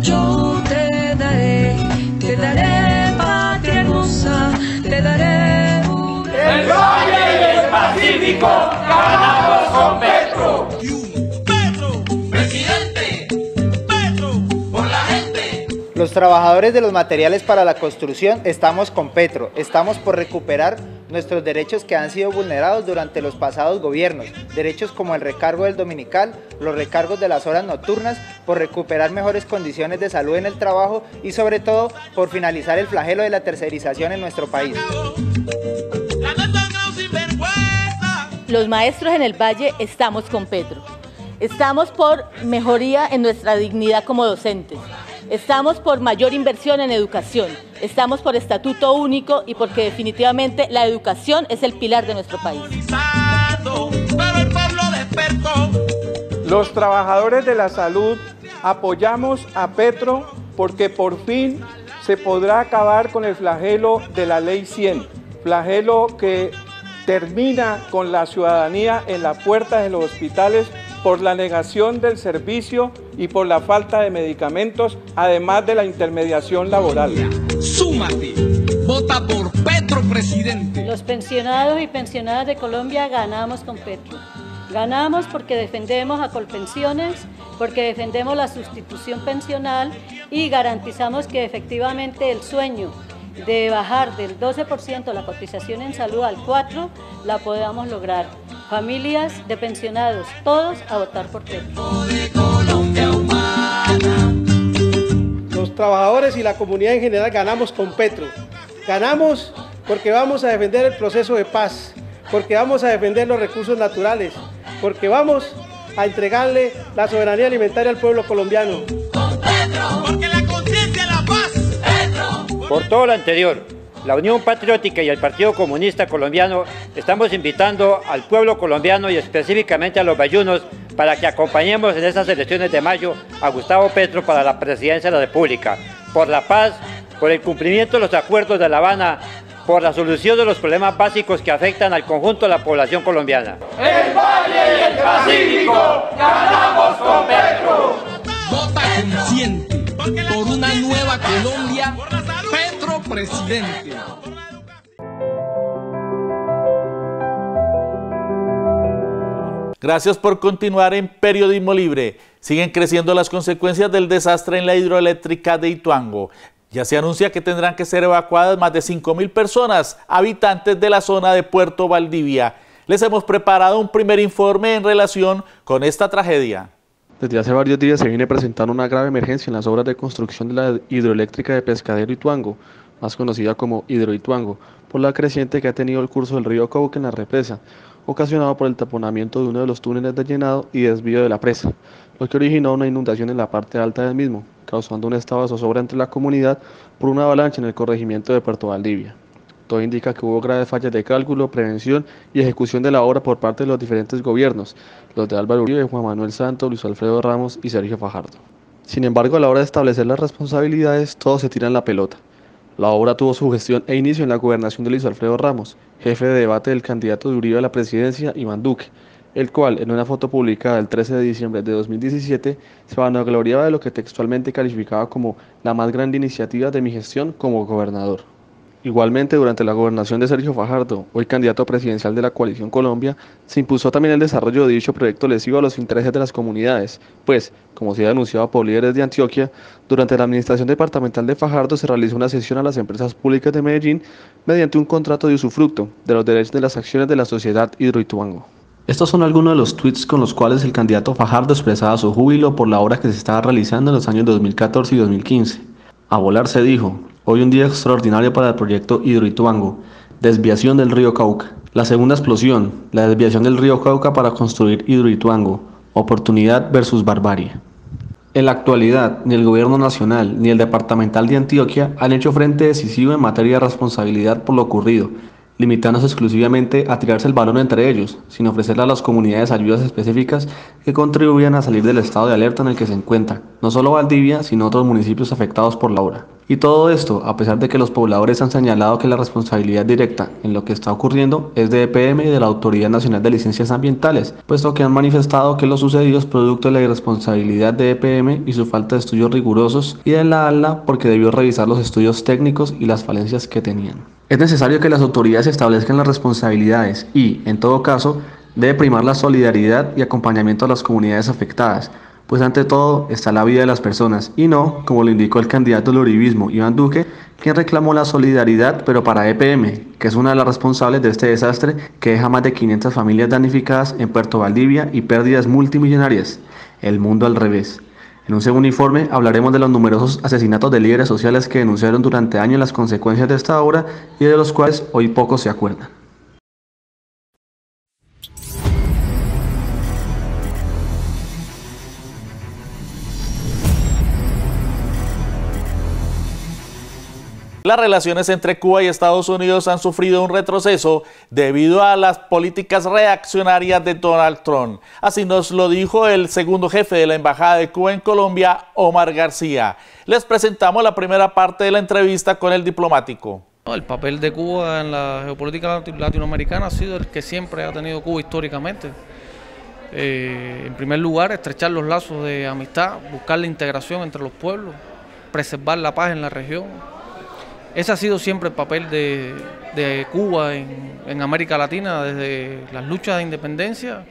Yo te daré patria hermosa, te daré un... El Valle del Pacífico, ganamos con Petro. Petro, presidente, Petro, por la gente. Los trabajadores de los materiales para la construcción estamos con Petro, estamos por recuperar nuestros derechos que han sido vulnerados durante los pasados gobiernos, derechos como el recargo del dominical, los recargos de las horas nocturnas, por recuperar mejores condiciones de salud en el trabajo y sobre todo por finalizar el flagelo de la tercerización en nuestro país. Los maestros en el Valle estamos con Petro, estamos por mejoría en nuestra dignidad como docentes. Estamos por mayor inversión en educación, estamos por estatuto único y porque definitivamente la educación es el pilar de nuestro país. Pero el pueblo despertó. Los trabajadores de la salud apoyamos a Petro porque por fin se podrá acabar con el flagelo de la Ley 100, flagelo que termina con la ciudadanía en la puerta de los hospitales por la negación del servicio y por la falta de medicamentos, además de la intermediación laboral. Súmate, vota por Petro, presidente. Los pensionados y pensionadas de Colombia ganamos con Petro. Ganamos porque defendemos a Colpensiones, porque defendemos la sustitución pensional y garantizamos que efectivamente el sueño de bajar del 12% la cotización en salud al 4% la podamos lograr. Familias de pensionados, todos a votar por Petro. Los trabajadores y la comunidad en general ganamos con Petro. Ganamos porque vamos a defender el proceso de paz, porque vamos a defender los recursos naturales, porque vamos a entregarle la soberanía alimentaria al pueblo colombiano. Con Petro, porque la conciencia es la paz. Petro. Por todo lo anterior, la Unión Patriótica y el Partido Comunista Colombiano estamos invitando al pueblo colombiano y específicamente a los bayunos para que acompañemos en estas elecciones de mayo a Gustavo Petro para la presidencia de la República, por la paz, por el cumplimiento de los acuerdos de La Habana, por la solución de los problemas básicos que afectan al conjunto de la población colombiana. El Valle y el Pacífico ganamos con Petro. Vota consciente por una nueva Colombia. Petro presidente. Gracias por continuar en Periodismo Libre. Siguen creciendo las consecuencias del desastre en la hidroeléctrica de Ituango. Ya se anuncia que tendrán que ser evacuadas más de 5.000 personas, habitantes de la zona de Puerto Valdivia. Les hemos preparado un primer informe en relación con esta tragedia. Desde hace varios días se viene presentando una grave emergencia en las obras de construcción de la hidroeléctrica de Pescadero Ituango, más conocida como Hidroituango, por la creciente que ha tenido el curso del río Cauca en la represa, ocasionado por el taponamiento de uno de los túneles de llenado y desvío de la presa, lo que originó una inundación en la parte alta del mismo, causando un estado de zozobra entre la comunidad por una avalancha en el corregimiento de Puerto Valdivia. Todo indica que hubo graves fallas de cálculo, prevención y ejecución de la obra por parte de los diferentes gobiernos, los de Álvaro Uribe, Juan Manuel Santos, Luis Alfredo Ramos y Sergio Fajardo. Sin embargo, a la hora de establecer las responsabilidades, todos se tiran la pelota. La obra tuvo su gestión e inicio en la gobernación de Luis Alfredo Ramos, jefe de debate del candidato de Uribe a la presidencia, Iván Duque, el cual, en una foto publicada el 13 de diciembre de 2017, se vanagloriaba de lo que textualmente calificaba como la más grande iniciativa de mi gestión como gobernador. Igualmente, durante la gobernación de Sergio Fajardo, hoy candidato presidencial de la Coalición Colombia, se impulsó también el desarrollo de dicho proyecto lesivo a los intereses de las comunidades, pues, como se ha denunciado por líderes de Antioquia, durante la administración departamental de Fajardo se realizó una cesión a las empresas públicas de Medellín mediante un contrato de usufructo de los derechos de las acciones de la sociedad Hidroituango. Estos son algunos de los tweets con los cuales el candidato Fajardo expresaba su júbilo por la obra que se estaba realizando en los años 2014 y 2015. A volar se dijo: hoy un día extraordinario para el proyecto Hidroituango, desviación del río Cauca. La segunda explosión, la desviación del río Cauca para construir Hidroituango, oportunidad versus barbarie. En la actualidad, ni el gobierno nacional ni el departamental de Antioquia han hecho frente decisivo en materia de responsabilidad por lo ocurrido, limitándose exclusivamente a tirarse el balón entre ellos, sin ofrecerle a las comunidades ayudas específicas que contribuyan a salir del estado de alerta en el que se encuentran, no solo Valdivia, sino otros municipios afectados por la obra. Y todo esto, a pesar de que los pobladores han señalado que la responsabilidad directa en lo que está ocurriendo es de EPM y de la Autoridad Nacional de Licencias Ambientales, puesto que han manifestado que lo sucedido es producto de la irresponsabilidad de EPM y su falta de estudios rigurosos, y de la ALNA porque debió revisar los estudios técnicos y las falencias que tenían. Es necesario que las autoridades establezcan las responsabilidades y, en todo caso, debe primar la solidaridad y acompañamiento a las comunidades afectadas, pues ante todo está la vida de las personas y no, como lo indicó el candidato del uribismo, Iván Duque, quien reclamó la solidaridad pero para EPM, que es una de las responsables de este desastre que deja más de 500 familias damnificadas en Puerto Valdivia y pérdidas multimillonarias. El mundo al revés. En un segundo informe hablaremos de los numerosos asesinatos de líderes sociales que denunciaron durante años las consecuencias de esta obra y de los cuales hoy pocos se acuerdan. Las relaciones entre Cuba y Estados Unidos han sufrido un retroceso debido a las políticas reaccionarias de Donald Trump. Así nos lo dijo el segundo jefe de la Embajada de Cuba en Colombia, Omar García. Les presentamos la primera parte de la entrevista con el diplomático. El papel de Cuba en la geopolítica latinoamericana ha sido el que siempre ha tenido Cuba históricamente. En primer lugar, estrechar los lazos de amistad, buscar la integración entre los pueblos, preservar la paz en la región. Ese ha sido siempre el papel de Cuba en América Latina, desde las luchas de independencia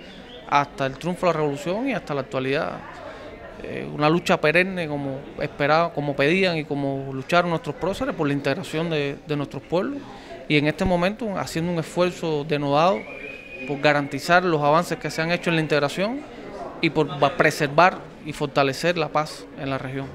hasta el triunfo de la revolución y hasta la actualidad. Una lucha perenne como esperaba, como pedían y como lucharon nuestros próceres por la integración de nuestros pueblos, y en este momento haciendo un esfuerzo denodado por garantizar los avances que se han hecho en la integración y por preservar y fortalecer la paz en la región.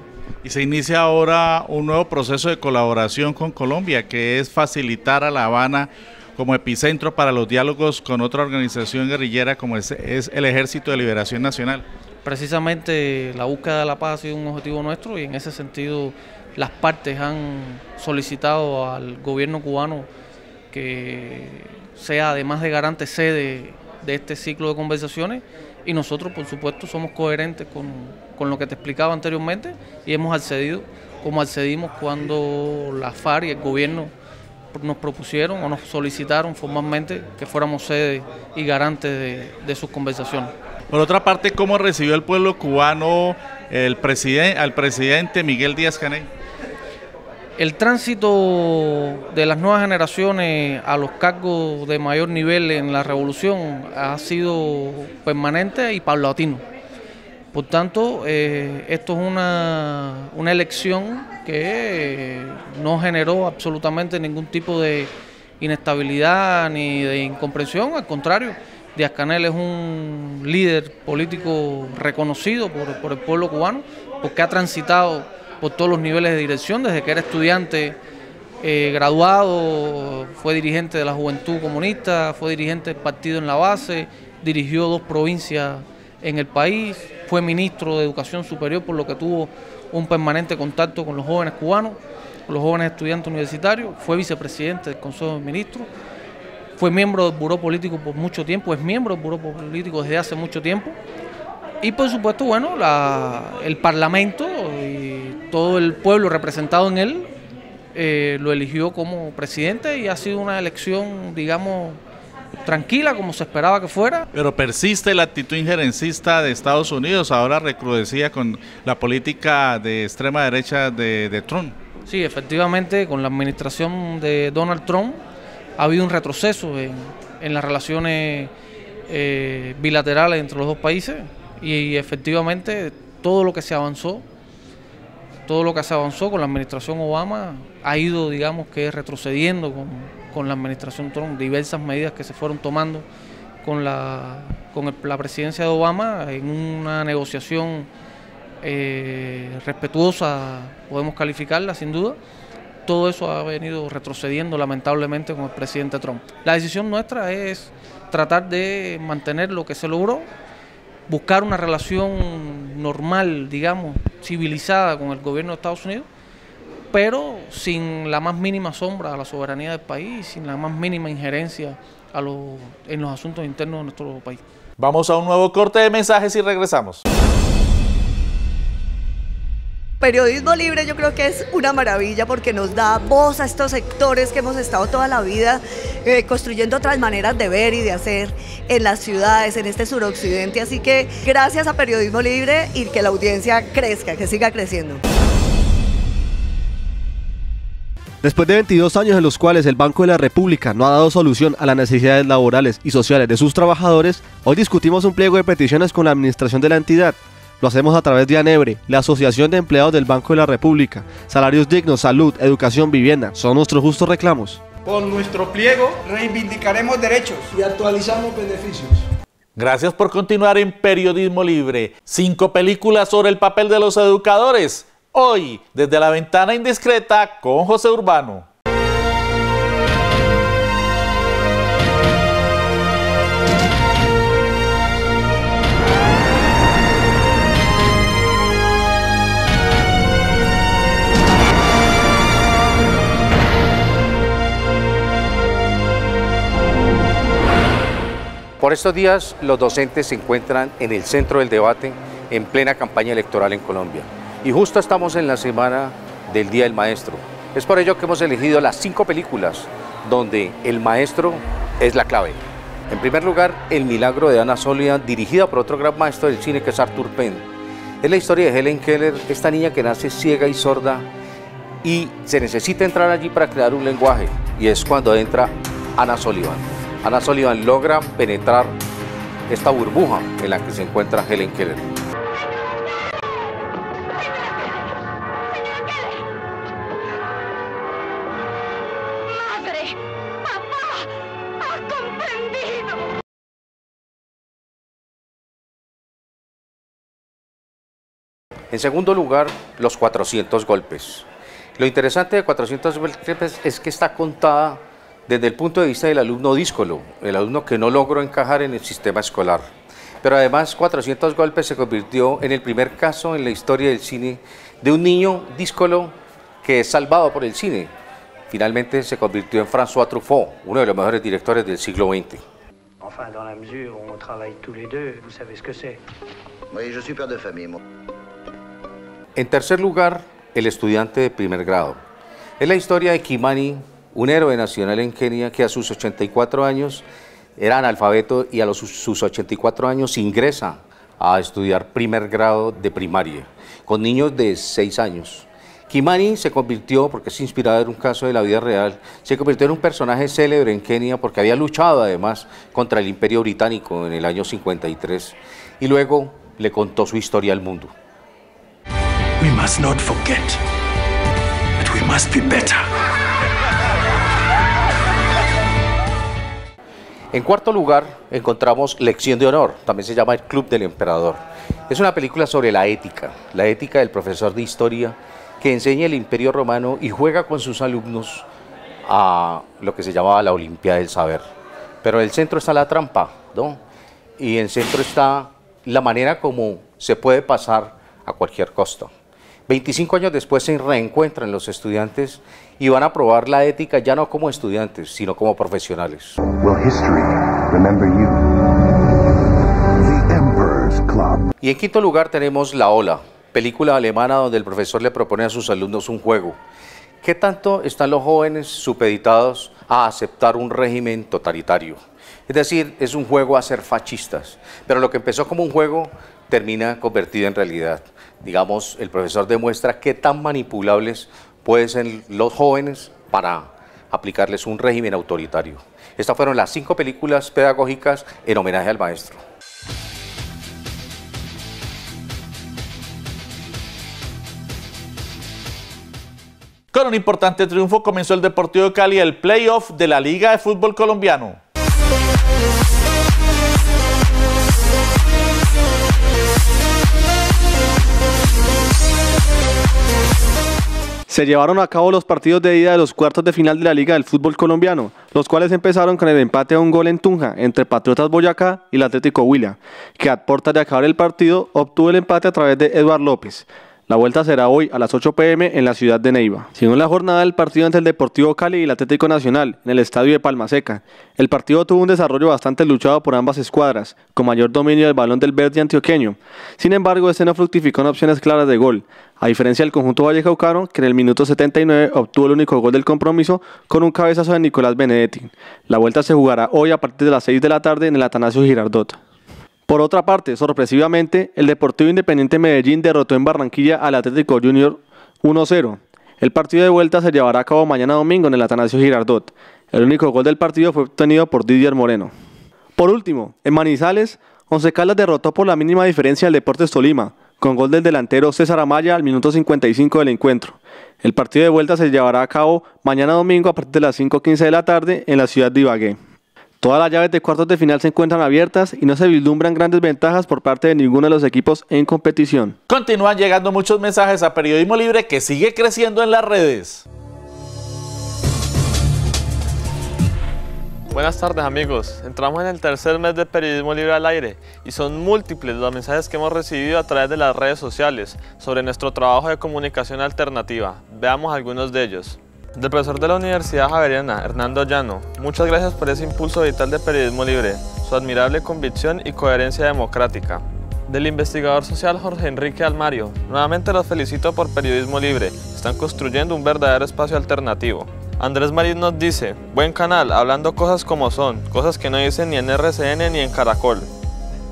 Y se inicia ahora un nuevo proceso de colaboración con Colombia, que es facilitar a La Habana como epicentro para los diálogos con otra organización guerrillera como es el Ejército de Liberación Nacional. Precisamente la búsqueda de la paz ha sido un objetivo nuestro, y en ese sentido las partes han solicitado al gobierno cubano que sea, además de garante, sede de este ciclo de conversaciones, y nosotros por supuesto somos coherentes con lo que te explicaba anteriormente, y hemos accedido como accedimos cuando la FARC y el gobierno nos propusieron o nos solicitaron formalmente que fuéramos sede y garante de sus conversaciones. Por otra parte, ¿cómo recibió el pueblo cubano al presidente Miguel Díaz-Canel? El tránsito de las nuevas generaciones a los cargos de mayor nivel en la revolución ha sido permanente y paulatino. Por tanto, esto es una elección que no generó absolutamente ningún tipo de inestabilidad ni de incomprensión, al contrario. Díaz-Canel es un líder político reconocido por el pueblo cubano, porque ha transitado por todos los niveles de dirección, desde que era estudiante graduado, fue dirigente de la Juventud Comunista, fue dirigente del partido en la base, dirigió 2 provincias en el país, fue ministro de Educación Superior, por lo que tuvo un permanente contacto con los jóvenes cubanos, con los jóvenes estudiantes universitarios, fue vicepresidente del Consejo de Ministros, fue miembro del Buró Político por mucho tiempo, es miembro del Buró Político desde hace mucho tiempo, y por supuesto, bueno, el Parlamento y todo el pueblo representado en él lo eligió como presidente, y ha sido una elección, digamos, tranquila, como se esperaba que fuera. Pero persiste la actitud injerencista de Estados Unidos, ahora recrudecida con la política de extrema derecha de Trump. Sí, efectivamente, con la administración de Donald Trump ha habido un retroceso en las relaciones bilaterales entre los dos países, y efectivamente todo lo que se avanzó con la administración Obama ha ido, digamos, que retrocediendo con la administración Trump. Diversas medidas que se fueron tomando con la presidencia de Obama en una negociación respetuosa, podemos calificarla sin duda. Todo eso ha venido retrocediendo lamentablemente con el presidente Trump. La decisión nuestra es tratar de mantener lo que se logró, buscar una relación normal, digamos, civilizada con el gobierno de Estados Unidos, pero sin la más mínima sombra a la soberanía del país, sin la más mínima injerencia en los asuntos internos de nuestro país. Vamos a un nuevo corte de mensajes y regresamos. Periodismo libre yo creo que es una maravilla porque nos da voz a estos sectores que hemos estado toda la vida construyendo otras maneras de ver y de hacer en las ciudades, en este suroccidente. Así que gracias a Periodismo Libre, y que la audiencia crezca, que siga creciendo. Después de 22 años en los cuales el Banco de la República no ha dado solución a las necesidades laborales y sociales de sus trabajadores, hoy discutimos un pliego de peticiones con la administración de la entidad. Lo hacemos a través de ANEBRE, la Asociación de Empleados del Banco de la República. Salarios dignos, salud, educación, vivienda, son nuestros justos reclamos. Con nuestro pliego reivindicaremos derechos y actualizamos beneficios. Gracias por continuar en Periodismo Libre. 5 películas sobre el papel de los educadores. Hoy, desde la ventana indiscreta, con José Urbano. Por estos días, los docentes se encuentran en el centro del debate en plena campaña electoral en Colombia. Y justo estamos en la semana del Día del Maestro. Es por ello que hemos elegido las 5 películas donde el maestro es la clave. En primer lugar, El milagro de Anna Sullivan, dirigida por otro gran maestro del cine que es Arthur Penn. Es la historia de Helen Keller, esta niña que nace ciega y sorda y se necesita entrar allí para crear un lenguaje, y es cuando entra Anna Sullivan. Anna Sullivan logra penetrar esta burbuja en la que se encuentra Helen Keller. En segundo lugar, Los 400 golpes. Lo interesante de 400 golpes es que está contada desde el punto de vista del alumno díscolo, el alumno que no logró encajar en el sistema escolar. Pero además 400 golpes se convirtió en el primer caso en la historia del cine de un niño díscolo que es salvado por el cine. Finalmente se convirtió en François Truffaut, uno de los mejores directores del siglo XX. Enfin, dans la mesure où on travaille tous les deux, vous savez ce que c'est. Oui, je suis père de famille, moi. En tercer lugar, El estudiante de primer grado. Es la historia de Kimani, un héroe nacional en Kenia que a sus 84 años era analfabeto y a sus 84 años ingresa a estudiar primer grado de primaria, con niños de 6 años. Kimani se convirtió, porque es inspirado en un caso de la vida real, se convirtió en un personaje célebre en Kenia porque había luchado además contra el Imperio Británico en el año 53 y luego le contó su historia al mundo. We must not forget, but we must be better. En cuarto lugar, encontramos Lección de Honor, también se llama El Club del Emperador. Es una película sobre la ética del profesor de historia que enseña el Imperio Romano y juega con sus alumnos a lo que se llamaba la Olimpiada del Saber. Pero en el centro está la trampa, ¿no? Y en el centro está la manera como se puede pasar a cualquier costo. 25 años después se reencuentran los estudiantes y van a probar la ética ya no como estudiantes, sino como profesionales. Y en quinto lugar tenemos La Ola, película alemana donde el profesor le propone a sus alumnos un juego. ¿Qué tanto están los jóvenes supeditados a aceptar un régimen totalitario? Es decir, es un juego a ser fascistas, pero lo que empezó como un juego termina convertido en realidad. Digamos, el profesor demuestra qué tan manipulables pueden ser los jóvenes para aplicarles un régimen autoritario. Estas fueron las 5 películas pedagógicas en homenaje al maestro. Con un importante triunfo comenzó el Deportivo Cali el playoff de la Liga de Fútbol Colombiano. Se llevaron a cabo los partidos de ida de los cuartos de final de la Liga del Fútbol Colombiano, los cuales empezaron con el empate a un gol en Tunja entre Patriotas Boyacá y el Atlético Huila, que a puertas de acabar el partido obtuvo el empate a través de Eduard López. La vuelta será hoy a las 8 p.m. en la ciudad de Neiva. Siguió en la jornada el partido entre el Deportivo Cali y el Atlético Nacional en el estadio de Palma Seca. El partido tuvo un desarrollo bastante luchado por ambas escuadras, con mayor dominio del balón del verde antioqueño. Sin embargo, este no fructificó en opciones claras de gol, a diferencia del conjunto vallecaucano, que en el minuto 79 obtuvo el único gol del compromiso con un cabezazo de Nicolás Benedetti. La vuelta se jugará hoy a partir de las 6 de la tarde en el Atanasio Girardot. Por otra parte, sorpresivamente, el Deportivo Independiente Medellín derrotó en Barranquilla al Atlético Junior 1-0. El partido de vuelta se llevará a cabo mañana domingo en el Atanasio Girardot. El único gol del partido fue obtenido por Didier Moreno. Por último, en Manizales, Once Caldas derrotó por la mínima diferencia al Deportes Tolima, con gol del delantero César Amaya al minuto 55 del encuentro. El partido de vuelta se llevará a cabo mañana domingo a partir de las 5:15 de la tarde en la ciudad de Ibagué. Todas las llaves de cuartos de final se encuentran abiertas y no se vislumbran grandes ventajas por parte de ninguno de los equipos en competición. Continúan llegando muchos mensajes a Periodismo Libre, que sigue creciendo en las redes. Buenas tardes, amigos. Entramos en el tercer mes de Periodismo Libre al aire y son múltiples los mensajes que hemos recibido a través de las redes sociales sobre nuestro trabajo de comunicación alternativa. Veamos algunos de ellos. Del profesor de la Universidad Javeriana, Hernando Llano: muchas gracias por ese impulso vital de Periodismo Libre. su admirable convicción y coherencia democrática. Del investigador social Jorge Enrique Almario, nuevamente los felicito por Periodismo Libre, están construyendo un verdadero espacio alternativo. Andrés Marín nos dice, buen canal, hablando cosas como son, cosas que no dicen ni en RCN ni en Caracol.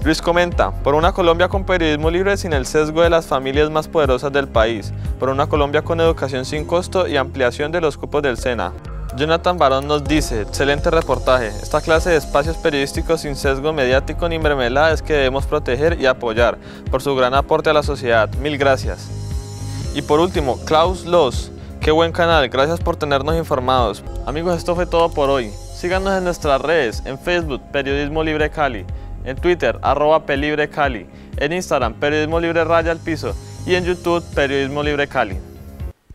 Luis comenta, por una Colombia con periodismo libre sin el sesgo de las familias más poderosas del país, por una Colombia con educación sin costo y ampliación de los cupos del SENA. Jonathan Barón nos dice, excelente reportaje, esta clase de espacios periodísticos sin sesgo mediático ni mermelada es que debemos proteger y apoyar, por su gran aporte a la sociedad, mil gracias. Y por último, Klaus Loss, qué buen canal, gracias por tenernos informados. Amigos, esto fue todo por hoy, síganos en nuestras redes, en Facebook, Periodismo Libre Cali, en Twitter, @PelibreCali, en Instagram, Periodismo Libre _, y en YouTube, Periodismo Libre Cali.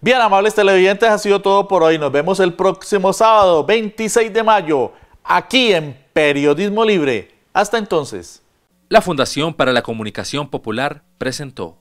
Bien, amables televidentes, ha sido todo por hoy. Nos vemos el próximo sábado, 26 de mayo, aquí en Periodismo Libre. Hasta entonces. La Fundación para la Comunicación Popular presentó